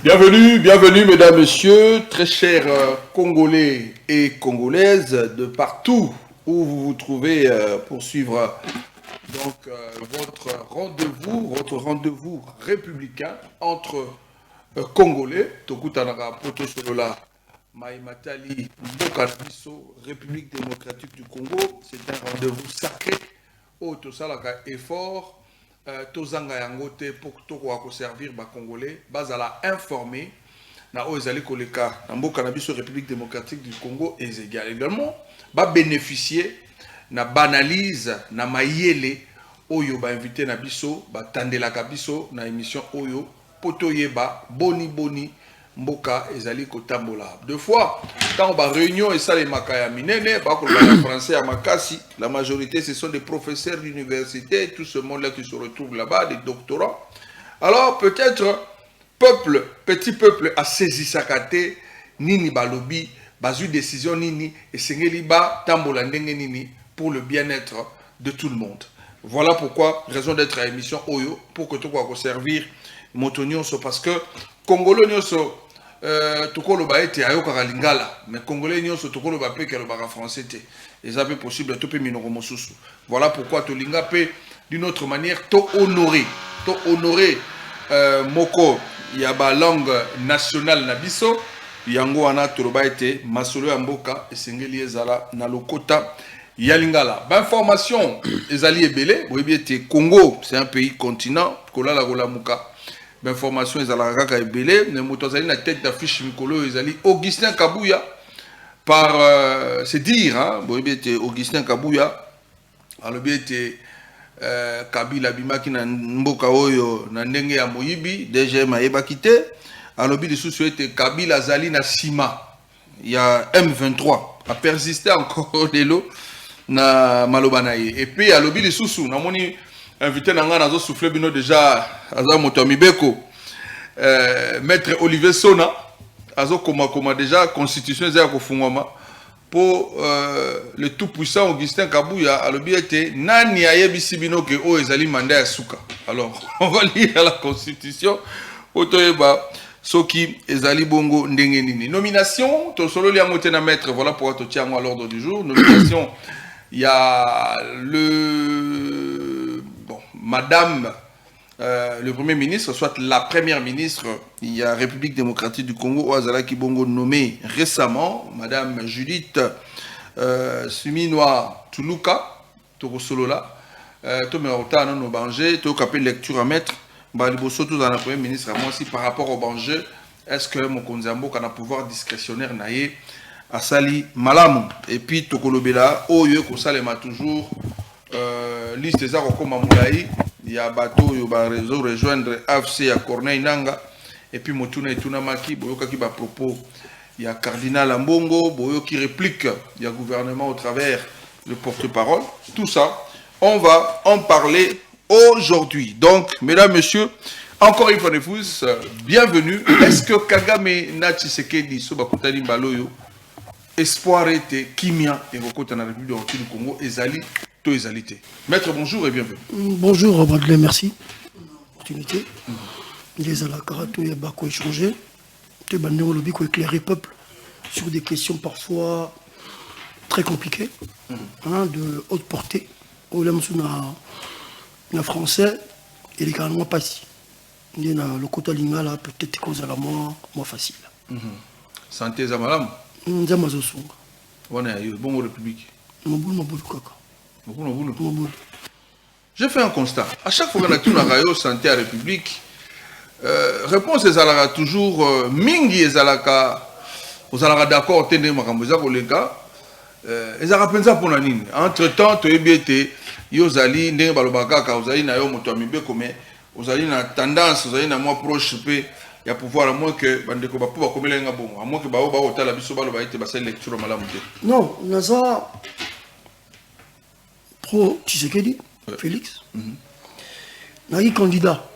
Bienvenue, bienvenue mesdames, messieurs, très chers Congolais et Congolaises de partout où vous vous trouvez pour suivre votre rendez-vous républicain entre Congolais, Tokutanaka Poto Solola, Maïmatali, Mbokanabiso, République démocratique du Congo. C'est un rendez-vous sacré où Tosalaka effort. Tozanga yangote pour toko servir ba Congolais, bazala informé na ozali koleka na mboka na biso République démocratique du Congo également ba bénéficier na banalise na mayele oyo ba invité na biso ba tandela ka biso na émission oyo poto yeba boni mboka ezali kotambola. Deux fois, quand on va réunion et ça les makaya minene, bah français à Makassi, la majorité ce sont des professeurs d'université, tout ce monde-là qui se retrouve là-bas, des doctorants. Alors peut-être petit peuple a saisi sa kate, nini balobi, bazu décision nini, et sengeli ba tambola ndenge nini pour le bien-être de tout le monde. Voilà pourquoi, raison d'être à l'émission Oyo, pour que tout soit servir Motonio, parce que Congolais nyoso tokolo ba ete ayokaka lingala mais congolais nyonso tokolo ba pe kelo ba français te et ça peut possible to pe minoko mosusu. Voilà pourquoi to linga pe d'une autre manière to honorer moko ya ba langue nationale na biso yango wana to ba ete masolo ya mboka esengeli ezala na lokota ya lingala. Ba information ezali ebele boyebi ete Congo c'est un pays continent kolala kolamuka. L'information est à la Raka Ebele, mais Motozali la tête d'affiche Mikolo Ezali Augustin Kabouya par c'est dire hein, Augustin Kabouya alors bien était Kabila Bimaki na Mboka Oyo na ndenge ya Moyibi déjà Maeba quitté alors bien sous était Kabila Zali na Sima il y a M23 a persisté encore de l'eau na Malobanaye et puis alors bien sous na moni invité Nanga nazo souffler bino déjà aza moto mibeko maître Olivier Sona azo koma déjà constitution za kofungwama pour le tout puissant Augustin Kabouya alobi ete nani ayebisi bino ke o ezali mandat ya suka. Alors on va lire la constitution otoyeba soki ezali bongo ndenge nini. Nomination to solo li ngote na maître voilà pour to tiango à l'ordre du jour. Nomination il y a Madame le Premier ministre, soit la Première ministre, il y a République démocratique du Congo, Ouazala Kibongo nommée récemment, Madame Judith Suminoa Tuluka, Torosolola, Tomerota non au Banger, Tokapé lecture à mettre, Baliboso tout dans la Première ministre, moi aussi par rapport au Banger, est-ce que mon Konzambo a un pouvoir discrétionnaire naïe à Sali Malamu, et puis Tokolobela, Oyo Kosalema toujours. Liste des arts comme Moulaï, il y a bateau, il y a réseau rejoindre AFC à Corneille Nanga, et puis Motuna et Tunamaki, Boyoka qui va propos, il y a Cardinal Ambongo, Boyo qui réplique, il y a gouvernement au travers le porte-parole. Tout ça, on va en parler aujourd'hui. Donc, mesdames, messieurs, encore une fois de plus, bienvenue. Est-ce que Kagame Nachisekedi Sobakutani Baloyo, espoir était Kimia et Rokota dans la République du Congo, Ezali, Toezalité. Maître, bonjour et bienvenue. Bonjour, Bradley, merci. Opportunité. Les Alakarato et Bako échanger. Tu es bandé au lobby pour éclairer le peuple sur des questions parfois très compliquées, de haute portée. Au le français, il est carrément pas si. Le côté lingala peut-être cause à la moins facile. Santé Zamalam. Zamazosunga. On est à bon République. Maboul kaka. Je fais un constat. À chaque fois qu'on a tout la radio santé à République, réponse est à toujours mingi est à d'accord tenez makamboza kolega ezara penza pour la nini. Entre temps to ebité yozali ndenge balobaka ka ozali na yo moto amibeko mais ozali na tendance ozali na moi proche pe ya pouvoir à moins que bandeko ba pouvoir komelenga bon à moins que ba otala biso baloba ite ba sa lecture malamu te. Non, naza pro Tshisekedi, Félix. Nagi candidat,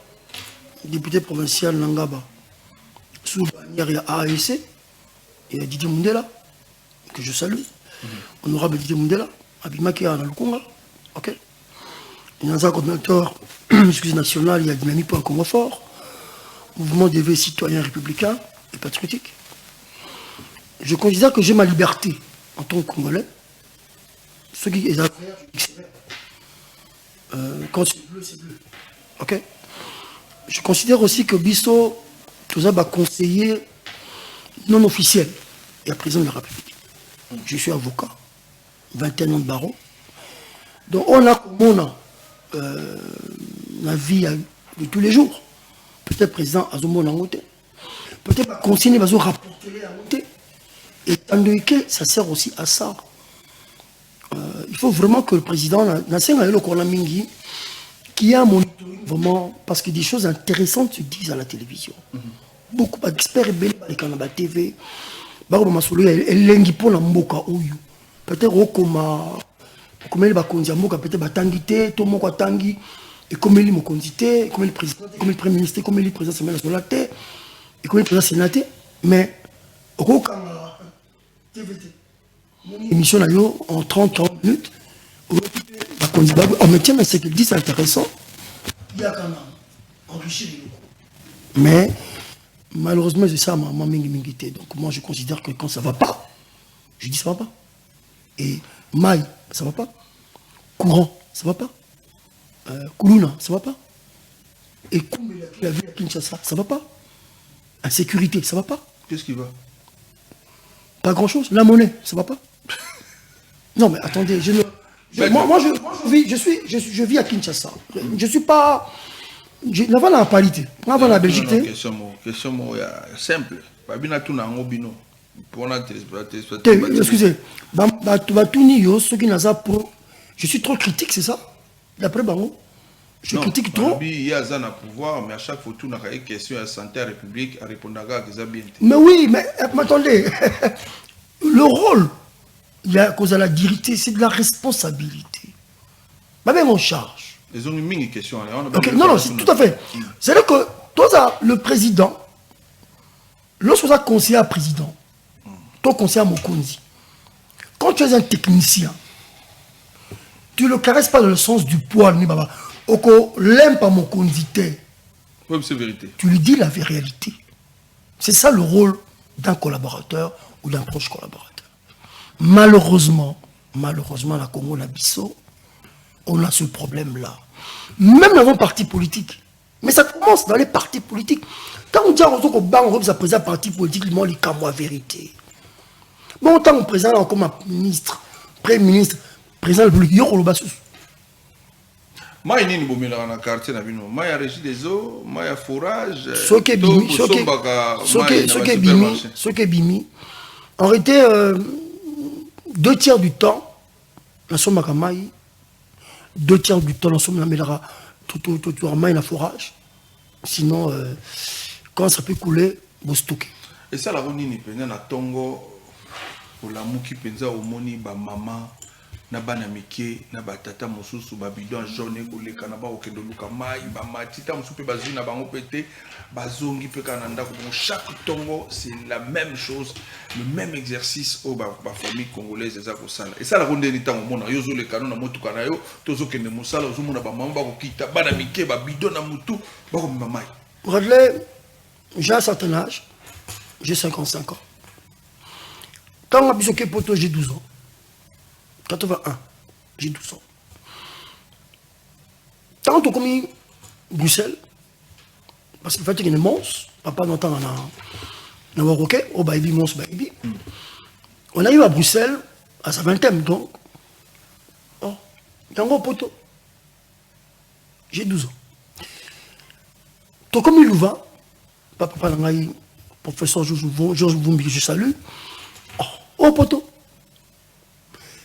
député provincial Nangaba, sous bannière il y a AAC, et Didier Mundela, que je salue, honorable Didier Mundela, Abimaki à Nalukonga, ok. Il y a un coordinateur, excusez national, il y a Dynamique pour un Congo fort, mouvement d'éveil citoyen républicain et patriotique. Je considère que j'ai ma liberté en tant que Congolais. Ceux qui est quand c'est bleu, c'est bleu. Ok. Je considère aussi que Bisso, tout ça va conseiller non officiel et à président de la République. Je suis avocat, 21 ans de barreau. Donc on a la vie de tous les jours. Peut-être président Azomo Nangote. Peut-être conseiller Bazo rapporter à monter. Et tant que ça sert aussi à ça. Il faut vraiment que le président, qui a un monitoring vraiment, parce que des choses intéressantes se disent à la télévision. Beaucoup d'experts et les canaux TV, peut-être comme il va conduire, peut-être batangité, tout le monde tangi, et comme il est condité, comme il est président, comme il est premier ministre, comme il est président de la Sénat, et comme il est président sénaté, mais au émission en 30-40 minutes, on me tient, mais ce qu'il dit, c'est intéressant. Il y a quand même enrichir les locaux. Mais malheureusement, c'est ça ma mingité. Donc moi, je considère que quand ça ne va pas, je dis ça ne va pas. Et Maï, ça ne va pas. Courant, ça ne va pas. Koulouna, ça ne va pas. Et Koumbela, la ville à Kinshasa, ça ne va pas. Insécurité, ça ne va pas. Qu'est-ce qui va? Pas grand-chose. La monnaie, ça ne va pas. Non, mais attendez, je vis à Kinshasa. Je ne suis pas... Je n'ai pas la parité. Je n'ai la Belgique. Question simple. Excusez. Je suis trop critique, c'est ça? D'après Bango. Je critique trop. Il y a un pouvoir, mais à chaque fois, tu as une question à santé à la République, à répondre à ça. Mais oui, mais attendez. Le rôle, il y a cause à la dignité, c'est de la responsabilité. Même en charge. Ils ont une question. Okay, non, c'est tout à fait. C'est-à-dire que toi, le président, lorsque tu as conseillé à président, ton conseiller à Mokonzi, quand tu es un technicien, tu ne le caresses pas dans le sens du poil, ni baba. Oko l'aime pas Mokonzi. Oui, c'est vérité. Tu lui dis la réalité. C'est ça le rôle d'un collaborateur ou d'un proche collaborateur. Malheureusement, la Congo, la Bisso, on a ce problème-là. Même dans nos partis politiques. Mais ça commence dans les partis politiques. Quand on dit qu'on présente un parti politique, il dit la vérité. Bon, tant qu'on présente comme un ministre, premier ministre, président de la République, il y a le bas. Moi, il y a un quartier, il y a régie des eaux, il y a forage, ce qui est bimi. En réalité, 2 tiers du temps, nous sommes à Kamaï. 2 tiers du temps, nous sommes à Mélara, tout à forage. Sinon, quand ça peut couler, vous stockez. Et ça, la ronde, il y a Tongo, pour la mouki, penza au moni, ba maman, na bana mike, na ba tata mosusu, ba bidon jaune, gole kanaba au kedoluka mai, ba matita mosupe bazui na bango pété, ba zongi pe kananda. Chaque Tongo, c'est la même chose, le même exercice au ba famille congolaise des akosala. Et ça, la ronde ni tango mona, yozo le kanon na motu kanayo, tozo kende mosala, ozo mona ba maman ba ko kita, bana mike, ba bidon na mutu, ba ko mamai. Bradley, j'ai un certain âge, j'ai 55 ans. Quand on a besoin de poto, j'ai 12 ans. 81, j'ai 12 ans. Quand on a commis Bruxelles, parce qu'il fait qu'il y a une monstre, papa n'entend un roquet, au baby, monstre, baby. On arrive à Bruxelles, à sa 20e, donc. Oh, il y a un gros poteau. J'ai 12 ans. Donc, comme il va, papa Langaï, professeur Georges Vumbi, je salue. Oh, poteau.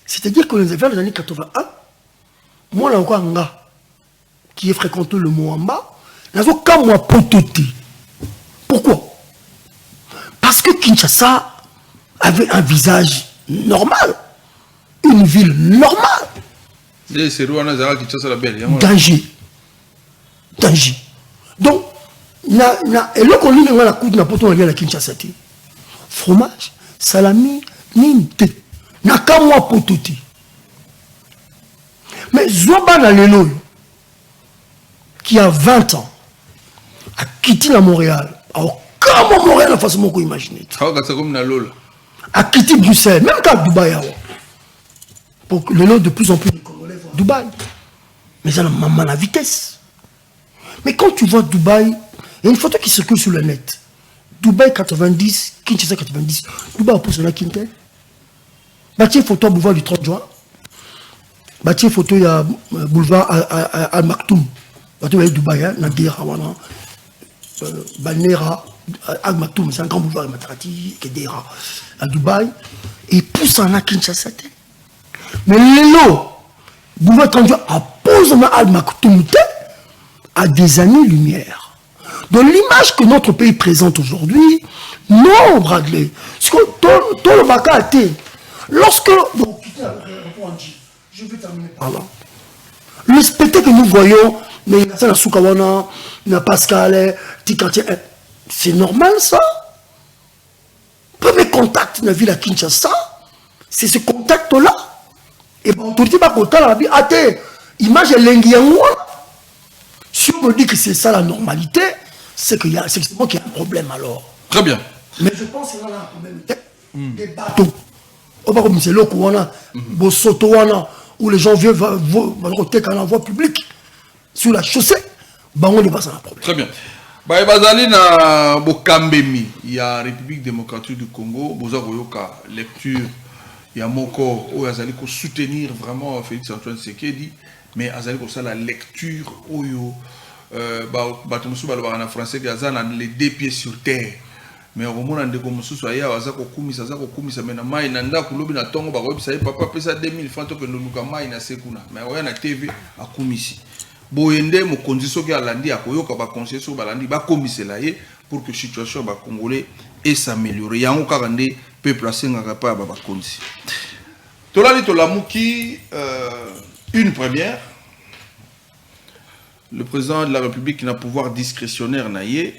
C'est-à-dire que les affaires des années 81, moi, là encore, un gars qui est fréquenté le Moamba, n'a aucun mois pototé. Pourquoi? Parce que Kinshasa avait un visage normal, une ville normale. Danger. Danger. Donc, et là qu'on lit la coupe n'a pas la Kinshasa. Fromage, salami, ninte. N'a qu'à moi pototé. Mais Zoba Nalelo, qui a 20 ans, à quitter à Montréal. À aucun moment Montréal, la façon qu'on imagine. C'est comme na Lola. À quitter Bruxelles, même qu'à Dubaï. Pour le lot de plus en plus de Congolais voient Dubaï. Mais ça a maman la vitesse. Mais quand tu vois Dubaï, il y a une photo qui circule sur le net. Dubaï 90, Kinshasa 90. Dubaï pour cela Kintel. Bâtir photo à boulevard du 30 juin. Bâtir photo il y a boulevard Al Maktoum. Bâtir Dubaï, Nadira, Balnera, Al Maktoum, c'est un grand boulevard Matarati, Kedera, à Dubaï. Et pousse en à Kinshasa. Mais l'élo, boulevard 30 juin, à pose en Al Maktoum, à des années-lumière. Donc l'image que notre pays présente aujourd'hui, non, Bradley. Ce que tout le bac a été. Lorsque. Bon, je vais terminer par là. Le spectacle que nous voyons, mais il y a Soukawana, il y a Pascal, Tikati, c'est normal ça. Premier contact de la ville à Kinshasa, c'est ce contact-là. Et bon, tout le monde va contact la vie. Attends, image est l'enguiangoua. Si on me dit que c'est ça la normalité, c'est que c'est moi qui ai un problème alors. Très bien. Mais je pense qu'il y a un problème. Des bateaux. On va comme c'est là où on a où les gens viennent voter en voie publique sur la chaussée. Bah on est pas ça un problème. Très bien. Bah bazali na Bokambemi, il y a République démocratique du Congo, boza koyoka lecture il y a moko où azali ko soutenir vraiment Félix Antoine Tshisekedi, mais azali ko ça la lecture oyo bato mosusu balobaka na français que aza na les deux pieds sur terre. Mais au moment où mosusu aya aza kokumisa mais na mai na ndako lobi na tongo bakoyebisa ye papa pesa 2000 francs to ke loluka mai na sekuna. Mais oya na TV akumisi. Boyende mokonzi soki alandi akoyoka ba conseiller so balandi ba komisela ye pour que situation ba congolais et s'améliorer. Yango kaka nde peuple asengaka pa ba konzi. Tolali tolamuki une première. Le président de la République qui n'a pouvoir discrétionnaire naïe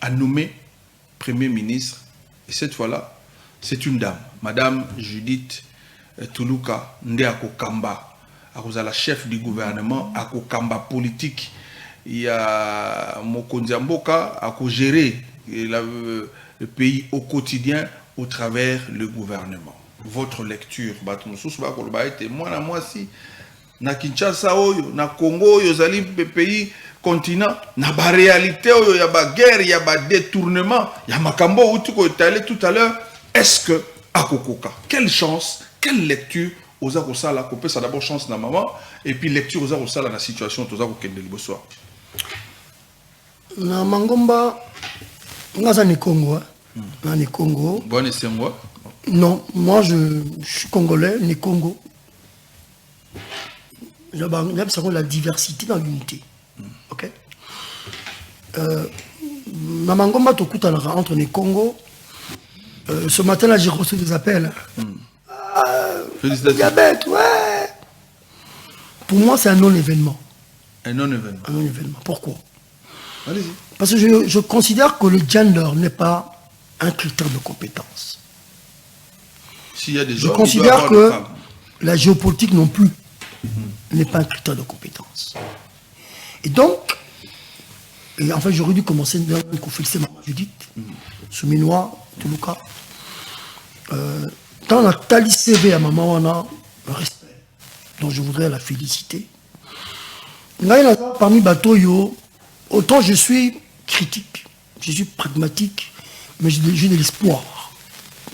a nommé Premier ministre. Et cette fois-là, c'est une dame, Madame Judith Tuluka Ndeako Kamba. À la chef du gouvernement, à Kamba politique. Il y a Mokonzi Mboka à gérer le pays au quotidien au travers le gouvernement. Votre lecture, moi si na Kinshasa oyo, na Congo oyo, zali pays continent, na ba réalité oyo, ya ba guerre, ya ba détournement, ya makambo outi ko étalé tout à l'heure, est-ce que akokoka? Quelle chance, quelle lecture aux akosala ko pesa d'abord chance na maman et puis lecture aux akosala na situation aux akokende liboso. Na mangomba ngaza ni Congo, na ni Congo. Bonne Sengo. Non, moi je suis congolais, ni Congo. J'aime la diversité dans l'unité. Ok. Mamangomba Tokuta entre les Congo. Ce matin-là, j'ai reçu des appels. Félicitations. Diabète, ouais. Pour moi, c'est un non-événement. Un non-événement. Un non-événement. Pourquoi? Allez-y. Parce que je considère que le gender n'est pas un critère de compétence. S'il y a des je considère que la géopolitique non plus n'est pas un critère de compétence. Et donc, en fait, j'aurais dû commencer à féliciter Maman Judith, Souminois, Tuluka. Dans la tali CV à Maman, on a un respect, dont je voudrais la féliciter. Parmi Batoyo, autant je suis critique, je suis pragmatique, mais j'ai de l'espoir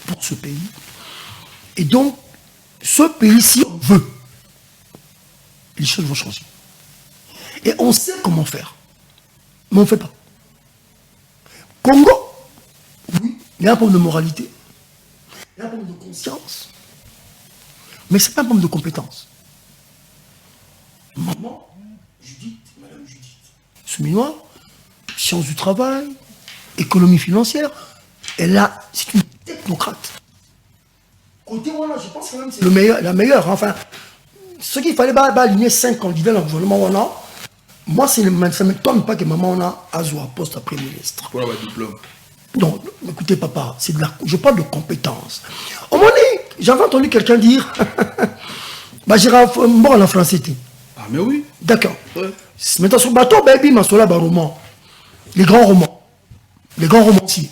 pour ce pays. Et donc, ce pays, si on veut, les choses vont changer. Et on sait comment faire. Mais on ne fait pas. Congo, oui, il y a un problème de moralité. Il y a un problème de conscience. Mais ce n'est pas un problème de compétence. Maman, Judith, Madame Judith, Souminois, sciences du travail, économie financière, c'est une technocrate. Côté voilà, je pense que c'est la meilleure. Enfin, ce qu'il fallait aligner 5 candidats dans le gouvernement, moi, ça ne m'étonne pas que maman on a un poste à Premier ministre. Pour avoir un diplôme. Donc, écoutez, papa, je parle de compétences. Au moment donné, j'avais entendu quelqu'un dire j'irai mort en français. Ah, mais oui. D'accord. Ouais. Maintenant, sur le bateau, baby, ma sola, roman. les grands romans, les grands romanciers,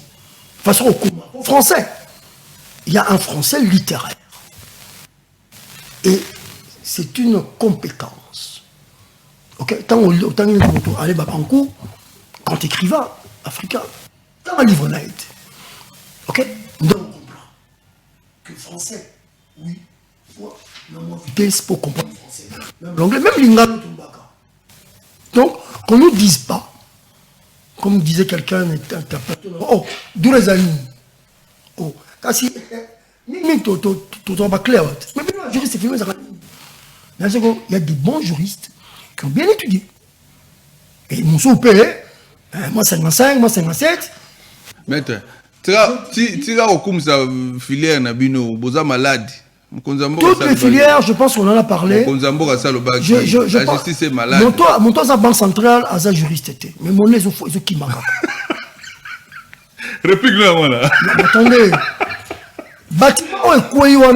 façon au français, il y a un français littéraire. Et c'est une compétence. Ok, tant allez en cours, quand écrivain africain, dans un livre n'a été. Ok, donc on comprend que français, oui, faut la vitesse pour comprendre le français. Même l'anglais, même l'ingalo tumbaka. Donc, qu'on ne nous dise pas, comme disait quelqu'un, oh, d'où les amis. Oh, car si, tout va clair. Mais bien, un juriste, c'est filmé, ça va. Il y a des bons juristes qui ont bien étudié. Et ils m'ont soupé, moi 55, moi 57. Maître, tu as comme ça filière Nabino, Boza malade. Toutes les filières, je pense qu'on en a parlé. La justice est malade. Mon toit, sa banque centrale, à sa juriste était. Mais mon nez, ils ont qui m'a. Réplique là, voilà. Attendez. Bâtiment est quoi,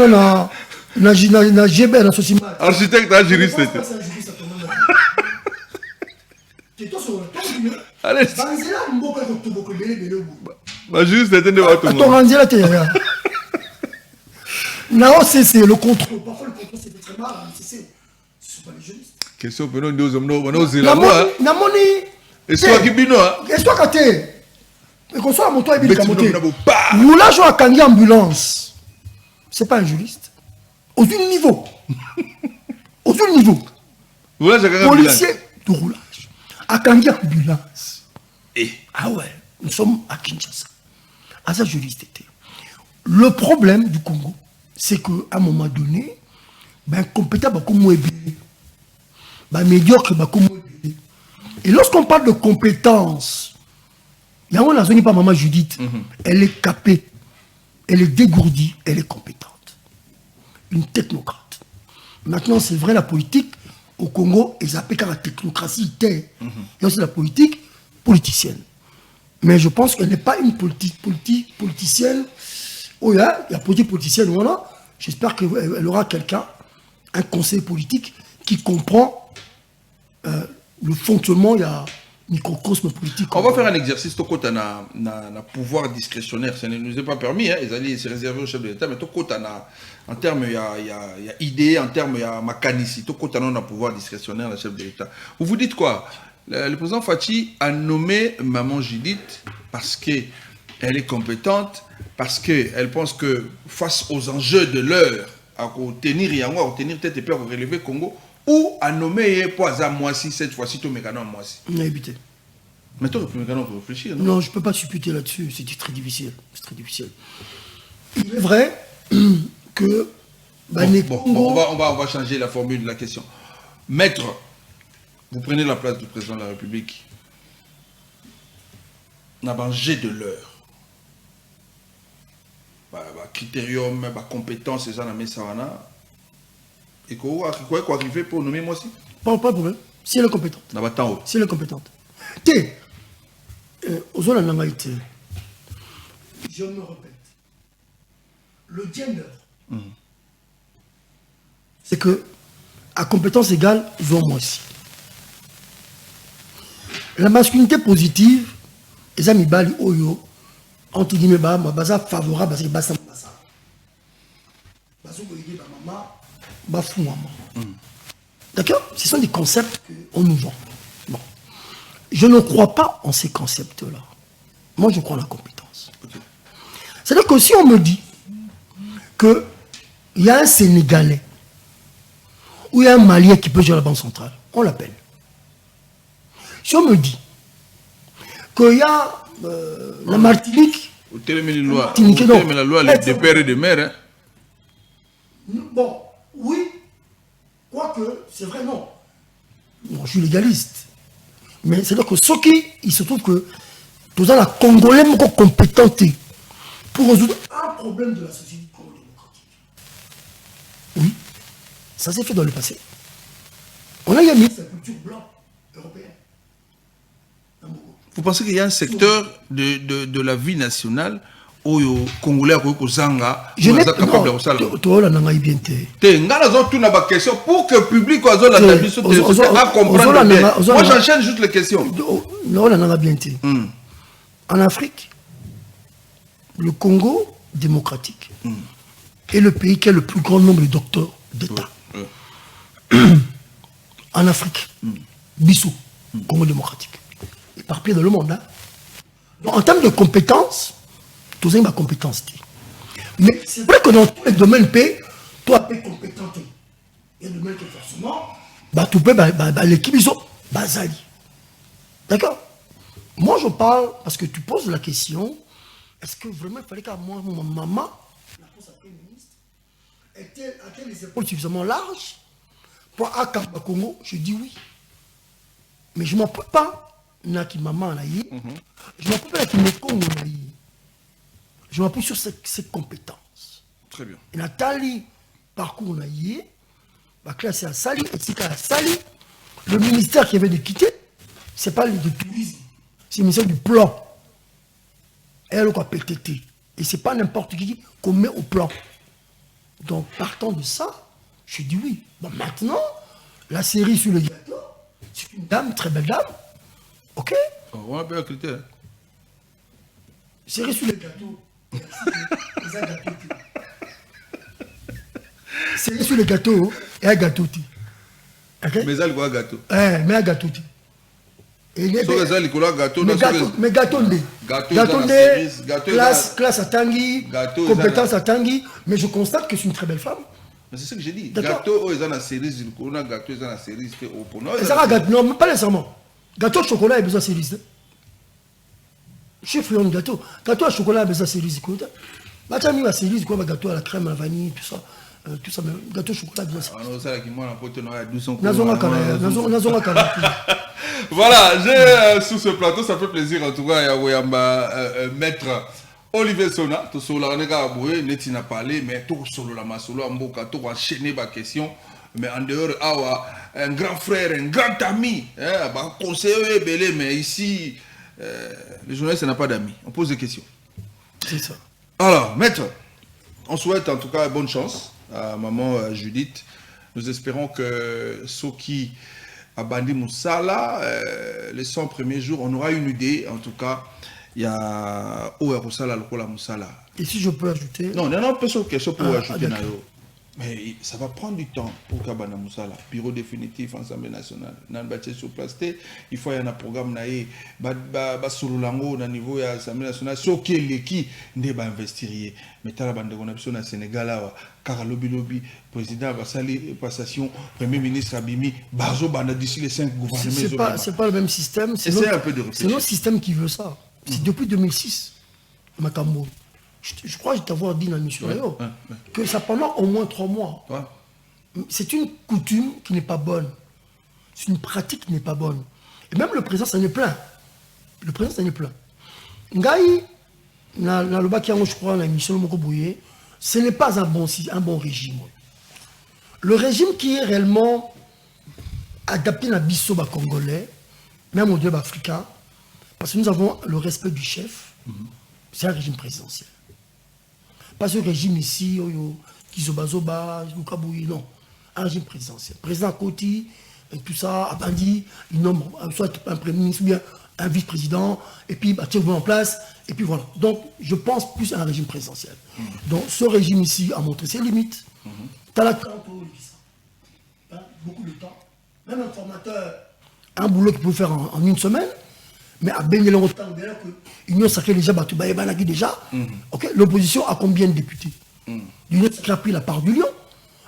na GB, na société. Architecte, un juriste était. Allez. Ma juriste était de votre monde. Non, c'est le contrôle. Parfois, le contrôle, c'est très mal. Ce ne sont pas les juristes. Question, mais nous sommes la loi. Et soit qui bino. Et soit katé. Et qu'on soit à mon toit et bien kamoté. Nous là, je vois une ambulance. Ce n'est pas un juriste. Aucun niveau. Aucun niveau. Policier de roulage. À Kangi ambulance. Ah ouais, nous sommes à Kinshasa. À ça, juriste était. Le problème du Congo, c'est qu'à un moment donné, ben compétent comme ben médiocre comme et lorsqu'on parle de compétence, il y a une zone pas maman Judith, elle est capée, elle est dégourdie, elle est compétente, une technocrate. Maintenant c'est vrai la politique au Congo, ils appellent la technocratie. Il y a aussi la politique politicienne, mais je pense qu'elle n'est pas une politicienne. Oh, il y a politique politicienne, voilà. J'espère qu'elle aura quelqu'un, un conseil politique, qui comprend le fonctionnement, il y a un microcosme politique. On va faire un exercice, tout côté na pouvoir discrétionnaire, ça ne nous est pas permis, hein, ils allaient se réserver au chef de l'État, mais tout côté en termes, il y a idée, en termes, il y a mécanicité, tout côté on a pouvoir discrétionnaire, le chef de l'État. Vous vous dites quoi? Le président Fachi a nommé Maman Judith parce qu'elle est compétente, parce qu'elle pense que face aux enjeux de l'heure, à tenir Yango, à tenir tête et peur, à relever Congo, ou à nommer pour hasard moi si cette fois-ci tout mécano moi si. On a évité. Mais toi, le mécano pour réfléchir, non? Non, je ne peux pas supputer là-dessus, c'est très difficile. C'est très difficile. Il est vrai que on va changer la formule de la question. Maître, vous prenez la place du président de la République. On a mangé de l'heure. Critérium, compétence, ces gens à et quoi arriver pour nommer moi aussi? Pas de problème. Si elle est compétente. Si elle est compétente. Aux zones en Amaïté, je me répète, le gender, c'est que à compétence égale, ils moi aussi. La masculinité positive, les amis bali oyo, entre guillemets, baza favorable parce que basa basa. Bazo goyé ba maman, ba fou maman. D'accord? Ce sont des concepts qu'on nous vend. Bon. Je ne crois pas en ces concepts-là. Moi, je crois en la compétence. Okay. C'est-à-dire que si on me dit qu'il y a un Sénégalais ou il y a un Malien qui peut gérer la banque centrale, on l'appelle. Si on me dit qu'il y a la Martinique, la loi des pères et des mères. Hein. Bon, oui, quoique, c'est vrai, non. Bon, je suis légaliste. Mais c'est-à-dire que ceux qui, il se trouve que nous avons la Congolais compétente pour résoudre un problème de la société démocratique. Oui, ça s'est fait dans le passé. On a gagné la culture blanche européenne. Vous pensez qu'il y a un secteur de la vie nationale oyo congolais ko zanga je n'ai pas capable de ça to la nanga bien te ngala zo tuna ba question pour que public ozo la biso te a comprendre moi j'enchaîne juste les questions non la nanga bien en Afrique le Congo démocratique est le pays qui a le plus grand nombre de docteurs d'État en Afrique Bissou Congo démocratique éparpillé dans le monde hein? Donc, en termes de compétences tous ont ma compétence mais c'est vrai que dans tous les domaines pays toi tu es compétent il y a des domaines que forcément bah tu peux l'équipe ils ont basali d'accord moi je parle parce que tu poses la question est-ce que vraiment il fallait qu'à moi ma maman la poste à premier ministre a-t-elle les épaules suffisamment larges pour Akamba Congo je dis oui mais je ne m'en peux pas Naki maman naïe, je m'en peux pas Naki Congo naïe. Je m'appuie sur ses compétences. Très bien. Et Nathalie parcours naïe, ma classe est à Sali, et c'est à Sali, le ministère qui avait de quitter, c'est pas le tourisme, c'est le ministère du plan. Elle a PTT. Et c'est pas n'importe qui qu'on met au plan. Donc partant de ça, je dis oui. Bon maintenant, la série sur le gâteau, c'est une dame, très belle dame. Ok. On va bien critère. C'est sur le gâteau. C'est sur le gâteau et un gâteau. Okay? Mais ça, le gâteau. Mais un gâteau. Et les gâteau. Mais gâteau de. Gâteau de. Classe à Tanguy. Compétence à Tanguy. Mais je constate que c'est une très belle femme. Mais c'est ce que j'ai dit. Gâteau, ils ont la série. Gâteau, ils ont la série. Non, mais pas nécessairement. Gâteau au chocolat, il y a besoin de séries. Chef Léon gâteau. Gâteau au chocolat, il y a besoin de séries. Bah, tu as mis la série, quoi, gâteau à la crème, à la vanille, tout ça. Tout ça, mais gâteau au chocolat, il y a besoin de séries. Voilà, sous ce plateau, ça fait plaisir en tout cas, à maître Olivier Sona, tout solo, on a Neti n'a parlé, mais tout solo la masolo, en boca, tout enchaîné ma question. Mais en dehors, un grand frère, un grand ami, conseiller belé, mais ici, les journalistes n'ont pas d'amis. On pose des questions. C'est ça. Alors, maître, on souhaite en tout cas bonne chance à maman Judith. Nous espérons que Soki a Bandi Moussala, les 100 premiers jours, on aura une idée. En tout cas, il y a Ouerosala, Lokola Moussala. Et si je peux ajouter. Non, il y a une question pour ajouter. Mais ça va prendre du temps pour Kabana Moussala. Bureau définitif, Assemblée nationale. Nanbaché sur place, il faut y avoir un programme naïe. Basululango, au niveau de l'Assemblée nationale, ce qui est l'équipe, ne va investir. Mais tu as la bande de Sénégal, Karalobi Lobi, président Bassali, passation, premier ministre Abimi, Bazo Banda d'ici les 5 gouvernements. C'est pas le même système. C'est un peu de réfléchir. C'est notre système qui veut ça. C'est depuis 2006, Makambo. Je crois que je t'avais dit dans l'émission que ça pendant au moins 3 mois. Ouais. C'est une coutume qui n'est pas bonne. C'est une pratique qui n'est pas bonne. Et même le président s'en est plein. Le président s'en est plein. Ngaï, dans le bac je crois, dans l'émission Mokobouye, ce n'est pas un bon régime. Le régime qui est réellement adapté à Bissoba congolais, même au diable africain, parce que nous avons le respect du chef, c'est un régime présidentiel. Pas ce régime ici, Kizobazoba, Lukaboui, non. Un régime présidentiel. Président Koti, et tout ça, Abandi, il nomme soit un premier ministre ou bien un vice-président, et puis tu en place, et puis voilà. Donc, je pense plus à un régime présidentiel. Donc, ce régime ici a montré ses limites. Tu as la beaucoup de temps. Même un formateur, un boulot qu'il peut faire en une semaine, mais à baigner le temps, que l'Union sacrée déjà, déjà, l'opposition a combien de députés? L'Union sacrée a pris la part du lion.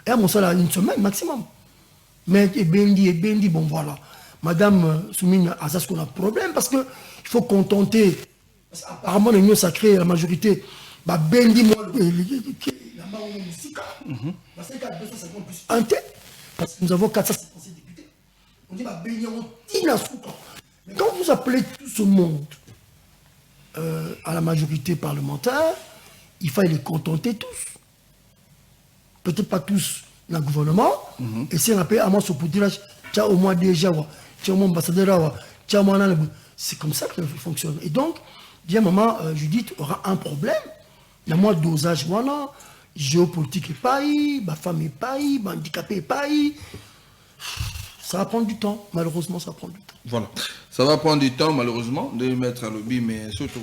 Et à mon salaire, une semaine maximum. Mais Bendi, bon voilà. Madame Soumine a ça ce qu'on a problème parce qu'il faut contenter. Apparemment, l'Union sacrée, la majorité, Bendi, moi, parce que nous avons 456 députés. On dit Bendi, on mais quand vous appelez tout ce monde à la majorité parlementaire, il faut les contenter tous. Peut-être pas tous dans le gouvernement. Et si on appelle à moi ce poutirage, tu as au moins déjà, tu as au moins ambassadeur, tu as au moins. C'est comme ça que ça fonctionne. Et donc, bien maman, Judith aura un problème Il y a moins de dosage, voilà. Géopolitique et paï, ma femme est paï, ma handicapé est paï. Ça va prendre du temps, malheureusement, ça va prendre du temps. Voilà. Ça va prendre du temps, malheureusement, de mettre à lobby, mais surtout,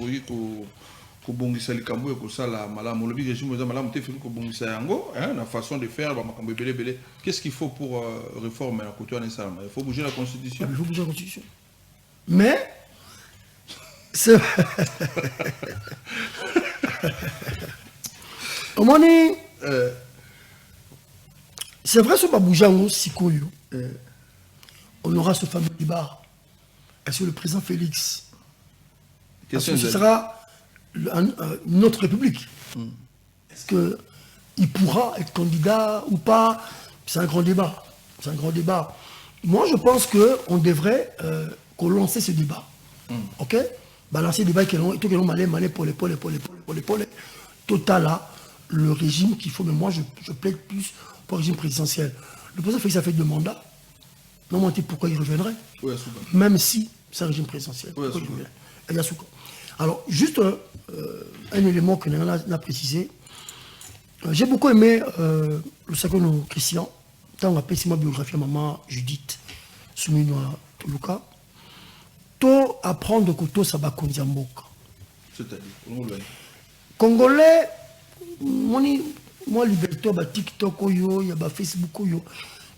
ko bongisa likambo ko sala malamu lobby régime za malamu te fait ko bongisa yango la façon de faire ba makambo belé. Qu'est-ce qu'il faut pour réformer la culture nationale? Il faut bouger la constitution. Il faut bouger la constitution. Mais c'est c'est vrai ce Baboujango Sikoyo. On aura ce fameux débat. Est-ce que le président Félix, est-ce que ce sera une autre république? Est-ce qu'il pourra être candidat ou pas? C'est un grand débat. C'est un grand débat. Moi, je pense qu'on devrait lancer ce débat. Ok? Balancer le débat qui est malais pour les total là, le régime qu'il faut. Mais moi, je plaide plus pour le régime présidentiel. Le président Félix a fait 2 mandats. Non, moi, pourquoi il reviendrait? Même si c'est un régime présidentiel. Alors, juste un élément que Nana a précisé. J'ai beaucoup aimé le second Christian. Tant on appelle ma biographie à maman Judith Souminoa Toluka. To apprendre que tout ça va Kondiamboka. C'est-à-dire, Congolais, moi, liberté, TikTok, il y a Facebook.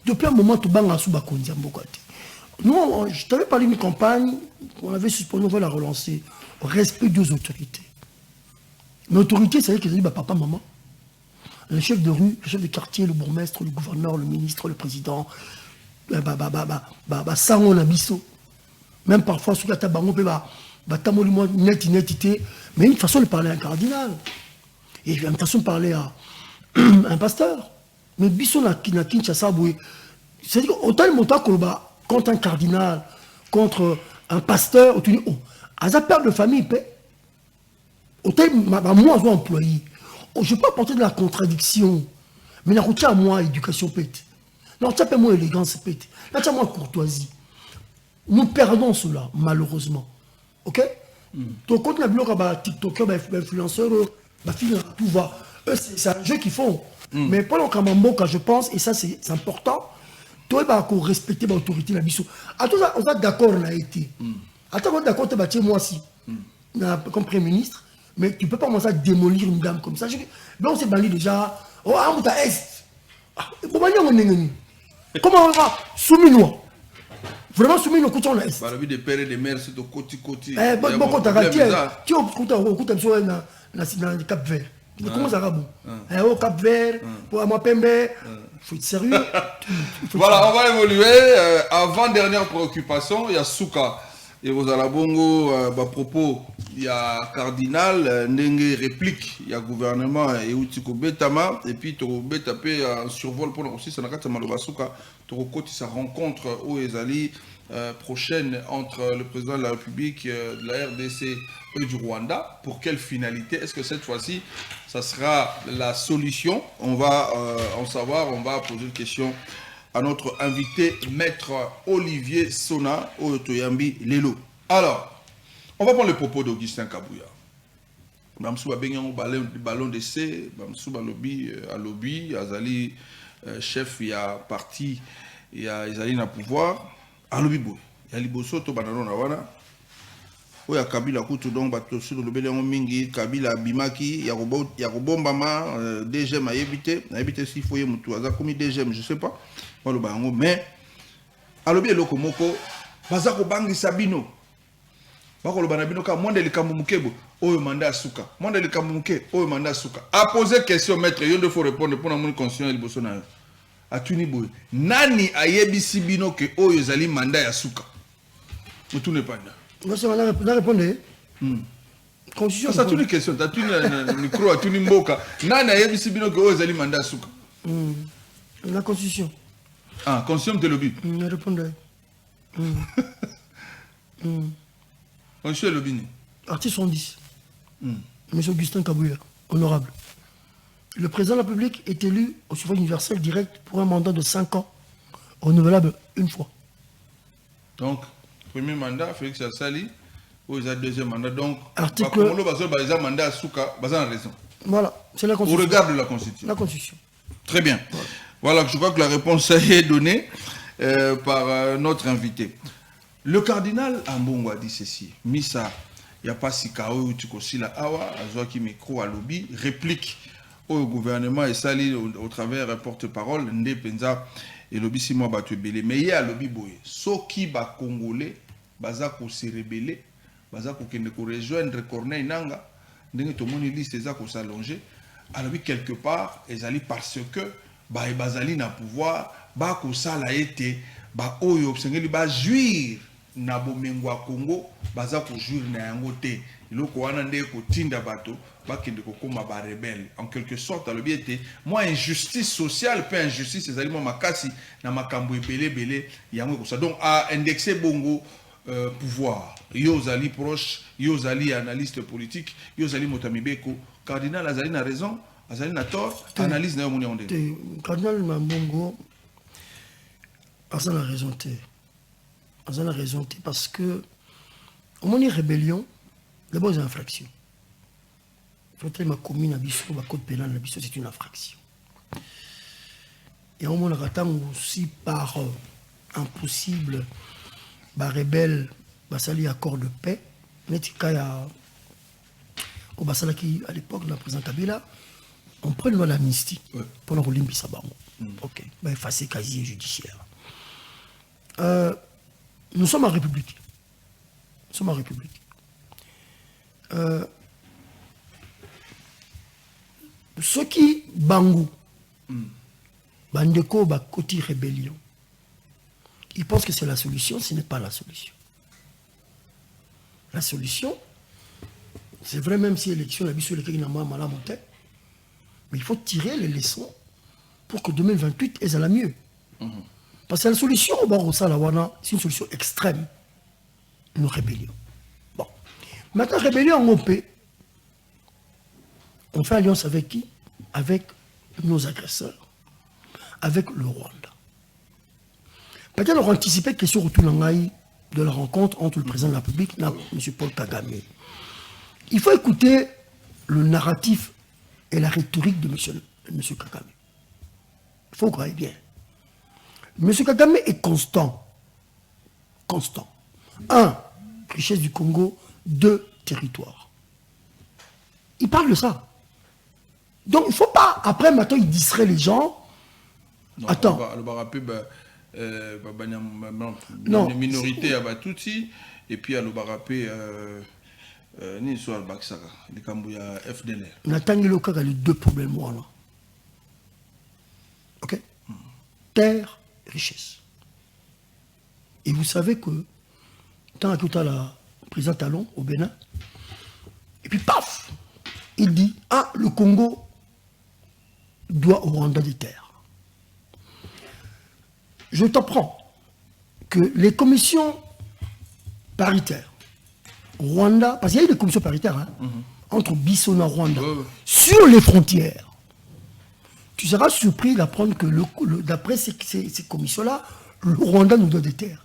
Depuis un moment, tout le monde a sous Kondiamboka. Nous, je t'avais parlé d'une campagne, on avait suspendu, on va la relancer. Respect des autorités. L'autorité, c'est qu'ils disent papa, maman. Le chef de rue, le chef de quartier, le bourgmestre, le gouverneur, le ministre, le président, ça on a biso. Même parfois, ceux qui ont bango mais une façon de parler à un cardinal. Et une façon de parler à un pasteur. Mais biso na Kinshasa, c'est-à-dire autant de montants contre un cardinal, contre un pasteur, tu dis, oh, à sa père de famille, autant moi, je employé. Je peux apporter de la contradiction, mais la route à moi, éducation pète. Non, tu as moi élégance pète. Là, tu as moi courtoisie. Nous perdons cela, malheureusement. Ok? Donc, quand on a bloqué TikToker, influenceurs, tout va. C'est un jeu qu'ils font. Mais pendant qu'à Mamboka, je pense, et ça c'est important, tu vas respecter l'autorité de la mission. À tout ça, on va d'accord, on a été. À tout ça, on va d'accord, tu moi aussi, comme Premier ministre. Mais tu ne peux pas commencer à démolir une dame comme ça. Donc on s'est banni déjà. Oh, on est est. Comment on va soumis-nous? Vraiment soumis-nous, quand on est est. La vie des pères et des mères, c'est au côté-côté. Bon, quand tu as tu as un Cap Vert. Comment ça va bon? Au Cap Vert, pour moi, Pembe. Il faut être sérieux. Voilà, on va évoluer. Avant-dernière préoccupation, il y a Souka. Et vous allez bongo, propos, il y a cardinal, Ndenge réplique, il y a gouvernement et Outiko Betama, et puis Toro Betapé en survol pour aussi, ça n'a pas de Souka, Toro Koti, sa rencontre au Ezali prochaine entre le président de la République, de la RDC et du Rwanda. Pour quelle finalité? Est-ce que cette fois-ci, ça sera la solution? On va en savoir, on va poser une question à notre invité, maître Olivier Sona, Otoyambi Lelo. Alors, on va prendre le propos d'Augustin Kabouya. Bamsou a baigné un ballon d'essai, Bamsou a lobby, Azali, chef, il y a parti, il y a Azali na pouvoir, à lobby boy. Il y a Liboso, to banano na wana. Il y a Kabila Koutou, donc, Batosu, le Bélé Mingi, Kabila Bimaki, il y a Robombama, DGM a évité s'il faut y moutou, Aza commis DGM, je sais pas. Mais, à l'objet de Lokomoko, Bazako Bangi Sabino, Bako le Banabino, moins de l'Ikamumukebo, Oyo Manda Souka, moins de l'Ikamuke, Oyo Manda Souka. A poser question, maître, il faut répondre pour la conscience et le Bolsonaro. A Tuniboué, Nani a Yebi Bino que Oyo Zali Manda Yasuka. Mais tout n'est pas là. Moi, c'est la réponse. Ça, tu as une question, tu as un micro, tu as une mboka. Nani a Yebi Bino que Oyo Zali Manda Yasuka. La Constitution. Ah, Constitution de lobby. Répondez. Constitution de lobby. Article 110. Monsieur Augustin Kabouya, honorable. Le président de la République est élu au suffrage universel direct pour un mandat de 5 ans, renouvelable une fois. Donc, premier mandat, Félix Assali, ou le deuxième mandat. Donc, article... mandat Souka, raison. Voilà, c'est la Au Constitution. regard de la Constitution. La Constitution. Très bien. Voilà, je crois que la réponse est donnée par notre invité. Le cardinal Ambongo a dit ceci. Misa, il n'y a pas si kao la awa, azoaki micro à lobby, réplique au gouvernement et sali au travers porte-parole, Nde Penza et lobby si moi batu belé. Mais il y a lobby boye. Soki ba congolais, baza ko se rebeller, baza ko kende ko rejoindre Corneille Nanga, ndenge to moni liste eza ko s'allonger. Alors quelque part, ezali parce que ba bazali na pouvoir, ba ko sala été, ba oyo obsengeli ba juir na bomengwa Congo baza ko jour na yango te iloko wana nde ko tinda bato bakende ko koma ba rebelle en quelque sorte alobi ete moi injustice sociale pe injustice ezali mo makasi na makambo ebele yango ko ça donc a indexer bongo pouvoir yo zali proche yo zali analyste politique yo zali motamibeko cardinal azali na raison azali na tort analyse na yo moni onde cardinal Mambongo azali na raison te. On a raison parce que au moment de rébellion, d'abord c'est une infraction. Il faut ma commune à Bissau, ma code pénal à Bissau, c'est une infraction. Et au moment on aussi par impossible, bah rebelle, bah ça accord de paix. Netika au Basala qui à l'époque de la présidente Kabila, on prend l'amnistie pendant l'Olympique Sabango. Ok, bah effacer casier judiciaire. Nous sommes en République. Nous sommes en République. Ceux qui bangou, bandeko, bakoti rébellion, ils pensent que c'est la solution, ce n'est pas la solution. La solution, c'est vrai même si l'élection, la mission, mais il faut tirer les leçons pour que 2028 est à la mieux. Parce que la solution, c'est une solution extrême. Une rébellion. Bon. Maintenant, rébellion en OP, on fait alliance avec qui? Avec nos agresseurs. Avec le Rwanda. Peut-être on anticipait que sur retour de la rencontre entre le président de la République et M. Paul Kagame. Il faut écouter le narratif et la rhétorique de M. Kagame. Il faut croire bien. M. Kagame est constant. Constant. 1. Richesse du Congo. 2. Territoire. Il parle de ça. Donc il ne faut pas, après maintenant, il distrait les gens. Non, attends. Non. Minorité à Batouti, et puis à l'Obarapé, ni soit al-Baksaka, les Kambouya FDLR. On a les deux problèmes. Voilà. Ok? Terre, richesse. Et vous savez que, tant que la président Talon au Bénin, et puis paf, il dit, ah, le Congo doit au Rwanda des terres. Je t'apprends que les commissions paritaires, Rwanda, parce qu'il y a eu des commissions paritaires, hein, entre Bissau et Rwanda, sur les frontières. Tu seras surpris d'apprendre que d'après ces commissions-là, le Rwanda nous doit des terres.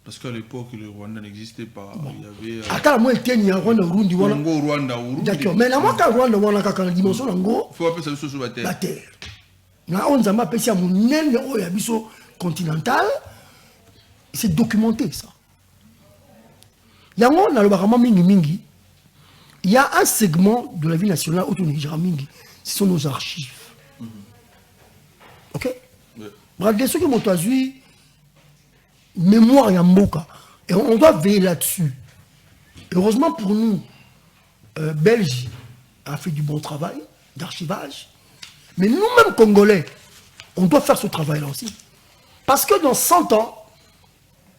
Parce qu'à l'époque, le Rwanda n'existait pas. Bon. Il y avait. Attends, moi, il y a Rwanda, Urundi, Congo, Rwanda, Urundi. D'accord, mais la moitié Rwanda, quand la dimension d'Ango. Il faut appeler ça sous la terre. La terre. On a appelé ça mon continental. C'est documenté, ça. Il y a un albarama mingi. Il y a un segment de la vie nationale autour de Nigeria mingi. Ce sont nos archives. Ok? Bref, ceux qui m'ont choisi, mémoire Yamboka. Et on doit veiller là-dessus. Heureusement pour nous, Belge a fait du bon travail d'archivage. Mais nous-mêmes, Congolais, on doit faire ce travail-là aussi. Parce que dans 100 ans,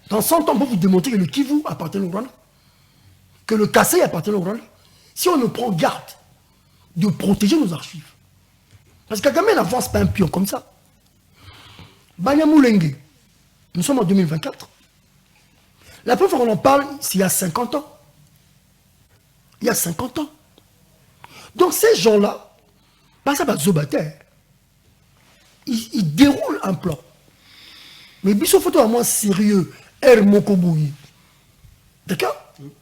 on peut vous démontrer que le Kivu appartient au Rwanda. Que le Kassai appartient au Rwanda. Si on ne prend garde de protéger nos archives. Parce que Kagame n'avance pas un pion comme ça. Banyamulenge, nous sommes en 2024. La première fois qu'on en parle, c'est il y a 50 ans. Il y a 50 ans. Donc ces gens-là, pas ça va Zobater. Ils déroulent un plan. Mais Bissau photo à moi sérieux, R. Mokoboui. D'accord?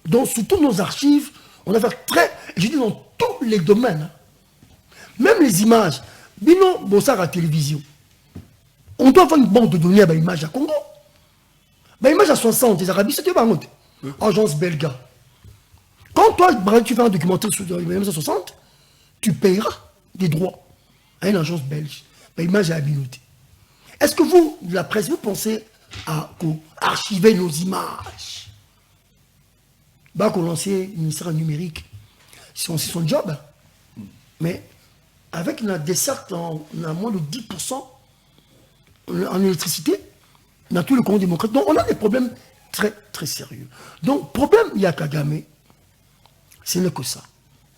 Donc, sur toutes nos archives, On doit faire très, je dis dans tous les domaines. Hein. Même les images. Bino, bon, ça, à la télévision. On doit avoir une banque de données à l'image à Congo. L'image à 60, les Arabes, c'était pas honte. Agence belga. Quand toi, tu fais un documentaire sur l'image à 60, tu payeras des droits à une agence belge. L'image à Abinoté. Est-ce que vous, la presse, vous pensez à archiver nos images? Bah, qu'on lançait le ministère numérique. C'est son job. Mais avec une desserte on a moins de 10% en électricité dans tout le Congo démocratique. Donc on a des problèmes très très sérieux. Donc problème, il y a Kagame, ce n'est que ça.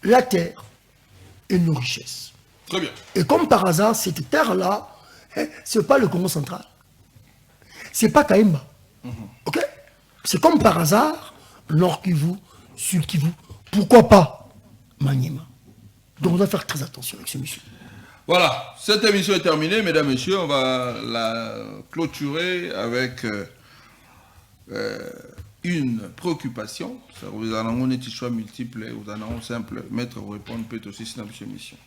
La terre et nos richesses. Très bien. Et comme par hasard, cette terre-là, ce n'est pas le Congo central. Ce n'est pas Kaïmba. Ok? C'est comme par hasard, Nord Kivu, Sud Kivu. Pourquoi pas Maniema? Donc on doit faire très attention avec ce monsieur. Voilà, cette émission est terminée, mesdames, messieurs. On va la clôturer avec une préoccupation. Vous en avez des choix multiples, vous en avez simple. Maître vous répondre peut-être aussi sur notre émission.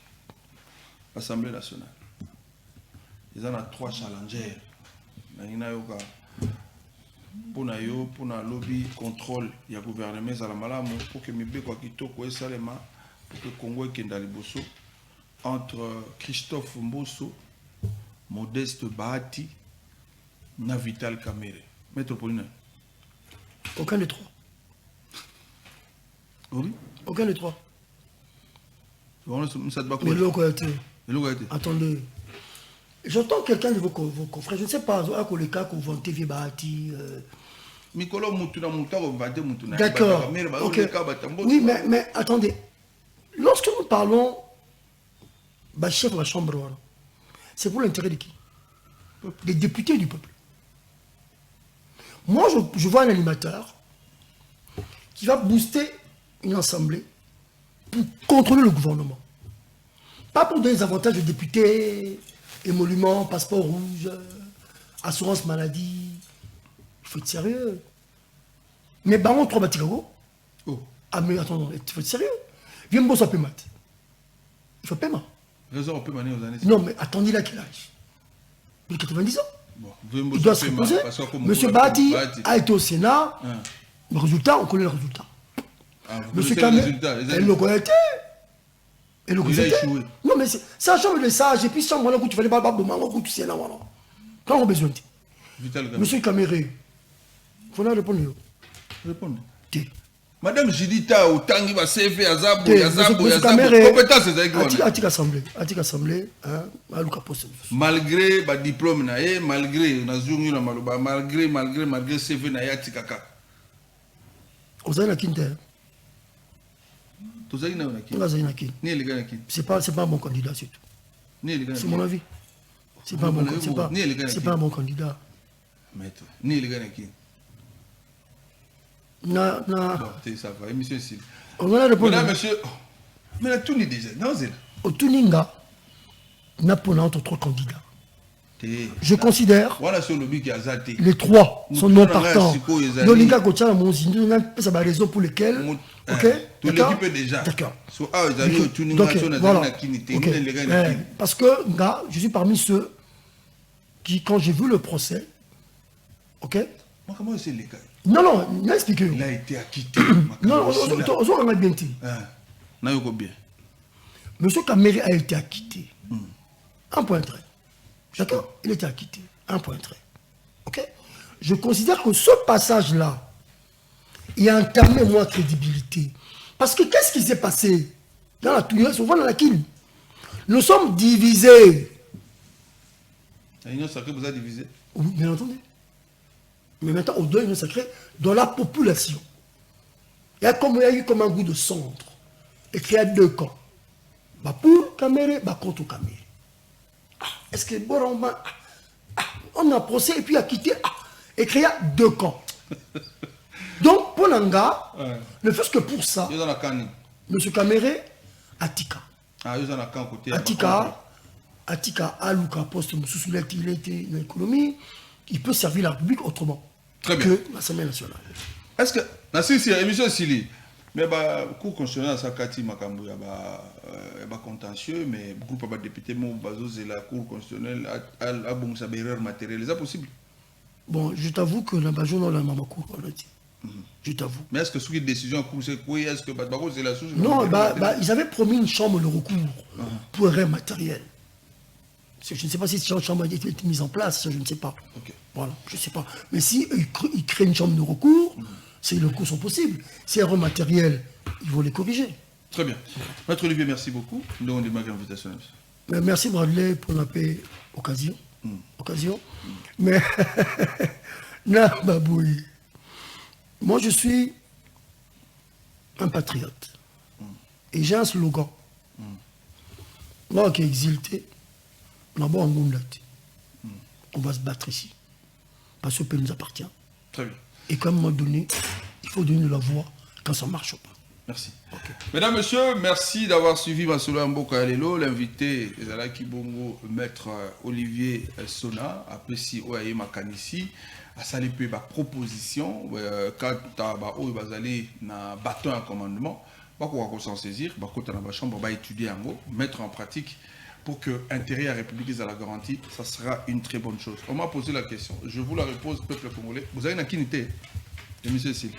Assemblée nationale. Ils en ont 3 challengers. Pour le lobby, contrôle, il y a gouvernement, pour que Mibé quoi qui toque, pour que le Congo est Kendaliboso. Entre Christophe Mbosso, Modeste Bahati, Navital Kamere. Maître Paulina. Aucun des 3. Oui. Aucun des 3. Mais attendez. J'entends quelqu'un de vos confrères, je ne sais pas, à les cas qu'on vantez vieux Bahati. D'accord. Okay. Oui, mais attendez. Lorsque nous parlons chef de la chambre, c'est pour l'intérêt de qui? Des députés du peuple. Moi, je vois un animateur qui va booster une assemblée pour contrôler le gouvernement. Pas pour donner des avantages aux députés, émoluments, passeport rouge, assurance maladie. Il faut être sérieux. Mais Baron 3 Batikago. Oh. Ah, mais attends, il faut être sérieux. Viens me bosser un peu mat. Il faut paiement. Raison un peu mané aux années. Non, mais attendez, là, quel âge? Il a 90 ans. Bon, il doit se reposer. Monsieur Bahati a été au Sénat. Le résultat, on connaît le résultat. Monsieur Kamé, elle le connaît. Elle le connaît. Non, mais c'est un chambre de sage. Et puis, chambre où tu fallait pas de mango, où tu sais là, voilà. Quand on a besoin de. Monsieur Kaméré, il faut répondre. Répondre. Madame Jidita, au Tangi va CV, Azabo, compétence Atik Assemblée, à Luka Poste. Malgré le diplôme, malgré CV, Nayatikaka. Vous avez la quinte. C'est pas un bon candidat, c'est tout. C'est mon avis. C'est pas un bon candidat. Maître, ni les gars qui. Non. Ça va, monsieur Sil. On va répondre. Madame, monsieur. Mais la tournée déjà, non, c'est là. Au Tuninga, n'a pas entre 3 candidats. Je considère les 3 sont non partants. Dolinga Kocha, mon ça va raison pour lesquelles. Ok. L'équipe est déjà. D'accord. Voilà. Parce que je suis parmi ceux qui, quand j'ai vu le procès, ok. Comment c'est les gars? Non, il a expliqué. Il a été acquitté. Non, on a bien dit. Bien. Monsieur Kamere a été acquitté. Un point trait. D'accord? Il a été acquitté. Un point trait. Ok? Je considère que ce passage-là, il a entamé ma crédibilité. Parce que qu'est-ce qui s'est passé dans la Tunis, souvent dans la Kine? Nous sommes divisés. L'union sacrée vous a divisé? Oui, bien entendu. Mais maintenant, au-delà de l'union sacrée, dans la population, il y a eu comme un goût de centre. Et qu'il y a 2 camps. Pour Kamere, contre Kamere. Est-ce que bon, on a procès et puis a quitté et qu'il y a 2 camps. Donc, pour Nanga, ne fait que pour ça, M. Kamere, Atika. Atika, Aluka, poste, il était dans l'économie, il peut servir la République autrement que l'Assemblée nationale. Est-ce que, Nassir, émission Sili, Mais bah, cours constitutionnel, ça kati makambo ya ba contentieux, mais groupe de députés mon bazo c'est la cour constitutionnelle a bon sa erreur matérielle, c'est possible. Bon, je t'avoue que la major dans la Mamako, on a dit. Je t'avoue. Mais est-ce que sous une décision cour c'est quoi, est-ce que c'est la chose? Non, ils avaient promis une chambre de recours pour erreur matérielle. Je ne sais pas si cette chambre a été mise en place, je ne sais pas. Okay. Voilà, je ne sais pas. Mais si ils créent une chambre de recours, les recours sont possibles. Si erreur matérielle, ils vont les corriger. Très bien. Maître Olivier, merci beaucoup. Nous avons démarré l'invitation. Merci Bradley pour la occasion. Mais, non, Baboui, moi je suis un patriote. Et j'ai un slogan. Moi qui est exilté, là-bas en on va se battre ici. Parce que le pays nous appartient. Très bien. Et qu'à un moment donné, il faut donner la voix quand ça ne marche pas. Merci. Okay. Mesdames, Messieurs, merci d'avoir suivi Masolo Mboka Alelo. L'invité, Zalaki Bongo, Maître Olivier Sona, apprécié Oaye Makanisi, a salé peu ma proposition, quand tu vas aller dans bâton à commandement, on va s'en saisir, on va la chambre, on va étudier en gros, mettre en pratique pour que l'intérêt à la République soit la garantie, ça sera une très bonne chose. On m'a posé la question, je vous la repose, peuple congolais. Vous avez une acquinité, M. Cécile.